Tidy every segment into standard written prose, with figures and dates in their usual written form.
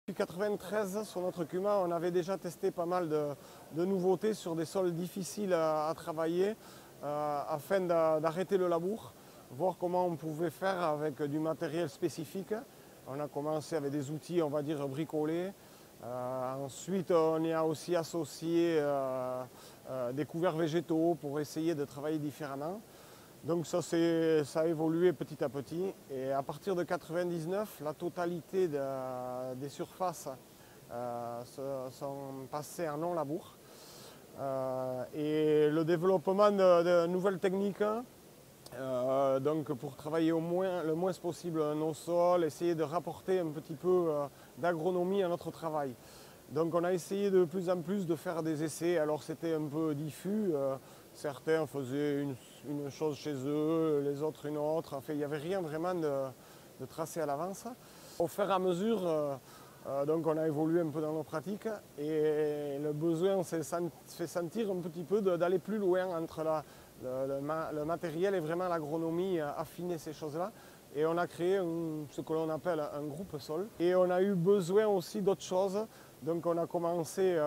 Depuis 1993, sur notre CUMA, on avait déjà testé pas mal de nouveautés sur des sols difficiles à travailler afin d'arrêter le labour, voir comment on pouvait faire avec du matériel spécifique. On a commencé avec des outils, on va dire, bricolés. Ensuite, on y a aussi associé des couverts végétaux pour essayer de travailler différemment. Donc ça a évolué petit à petit et à partir de 1999, la totalité des surfaces sont passées en non-labour. Et le développement de nouvelles techniques, donc pour travailler le moins possible nos sols, essayer de rapporter un petit peu d'agronomie à notre travail. Donc on a essayé de plus en plus de faire des essais, alors c'était un peu diffus, certains faisaient une chose chez eux, les autres une autre, enfin il n'y avait rien vraiment de tracé à l'avance. Au fur et à mesure, donc on a évolué un peu dans nos pratiques et le besoin s'est fait sentir un petit peu d'aller plus loin entre le matériel et vraiment l'agronomie, affiner ces choses-là. Et on a créé ce que l'on appelle un groupe sol. Et on a eu besoin aussi d'autres choses. Donc on a commencé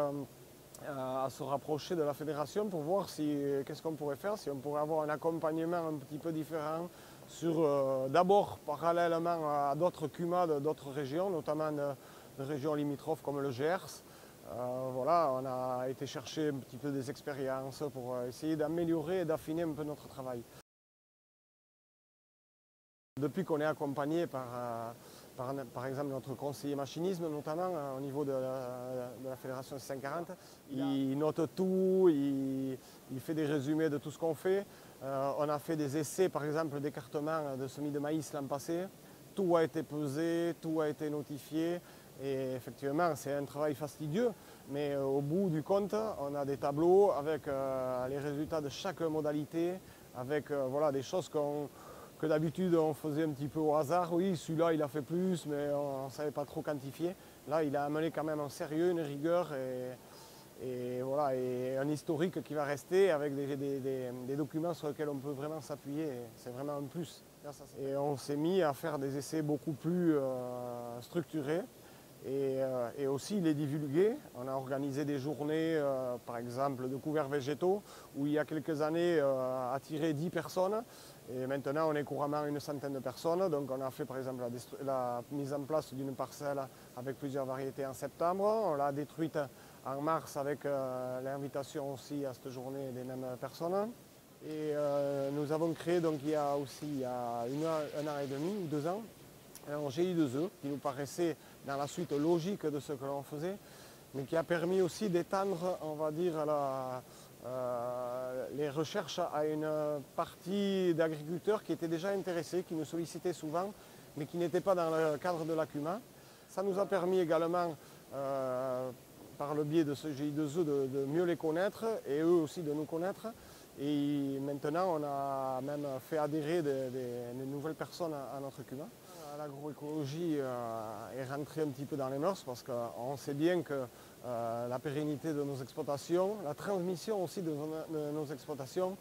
à se rapprocher de la fédération pour voir qu'est-ce qu'on pourrait faire, si on pourrait avoir un accompagnement un petit peu différent sur d'abord parallèlement à d'autres CUMA d'autres régions, notamment de régions limitrophes comme le Gers. Voilà, on a été chercher un petit peu des expériences pour essayer d'améliorer et d'affiner un peu notre travail. Depuis qu'on est accompagné par exemple notre conseiller machinisme, notamment au niveau de la fédération 640, il note tout, il fait des résumés de tout ce qu'on fait. On a fait des essais, par exemple, d'écartement de semis de maïs l'an passé. Tout a été pesé, tout a été notifié. Et effectivement, c'est un travail fastidieux, mais au bout du compte, on a des tableaux avec les résultats de chaque modalité, avec voilà, des choses que d'habitude on faisait un petit peu au hasard. Oui, celui-là il a fait plus, mais on ne savait pas trop quantifier. Là, il a amené quand même un sérieux, une rigueur et voilà, et un historique qui va rester avec des documents sur lesquels on peut vraiment s'appuyer. C'est vraiment un plus. Et on s'est mis à faire des essais beaucoup plus structurés et aussi les divulguer. On a organisé des journées, par exemple, de couverts végétaux, où il y a quelques années, attiré 10 personnes. Et maintenant, on est couramment une centaine de personnes. Donc, on a fait, par exemple, la mise en place d'une parcelle avec plusieurs variétés en septembre. On l'a détruite en mars avec l'invitation aussi à cette journée des mêmes personnes. Et nous avons créé, donc, il y a un an et demi ou 2 ans, un GI2E qui nous paraissait dans la suite logique de ce que l'on faisait, mais qui a permis aussi d'étendre, on va dire, les recherches à une partie d'agriculteurs qui étaient déjà intéressés, qui nous sollicitaient souvent, mais qui n'étaient pas dans le cadre de la CUMA. Ça nous a permis également, par le biais de ce GI2E, de mieux les connaître et eux aussi de nous connaître. Et maintenant, on a même fait adhérer des nouvelles personnes à notre CUMA. L'agroécologie est rentrée un petit peu dans les mœurs parce qu'on sait bien que la pérennité de nos exploitations, la transmission aussi de nos exploitations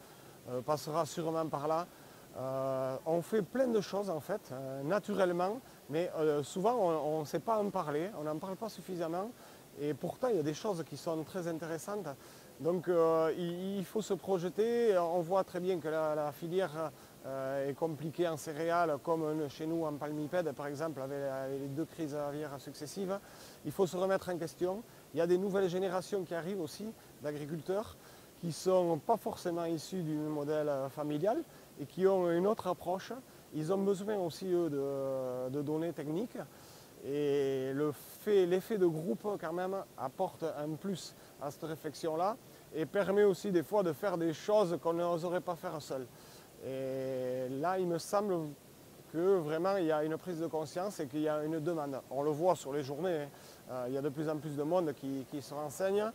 passera sûrement par là. On fait plein de choses en fait, naturellement, mais souvent on ne sait pas en parler, on n'en parle pas suffisamment. Et pourtant, il y a des choses qui sont très intéressantes. Donc, il faut se projeter. On voit très bien que la filière est compliquée en céréales, comme chez nous en palmipèdes, par exemple, avec les 2 crises aviaires successives. Il faut se remettre en question. Il y a des nouvelles générations qui arrivent aussi d'agriculteurs qui ne sont pas forcément issus du modèle familial et qui ont une autre approche. Ils ont besoin aussi, eux, de données techniques. Et l'effet de groupe, quand même, apporte un plus à cette réflexion-là et permet aussi des fois de faire des choses qu'on n'oserait pas faire seul. Et là, il me semble que vraiment, il y a une prise de conscience et qu'il y a une demande. On le voit sur les journées, il y a de plus en plus de monde qui se renseigne.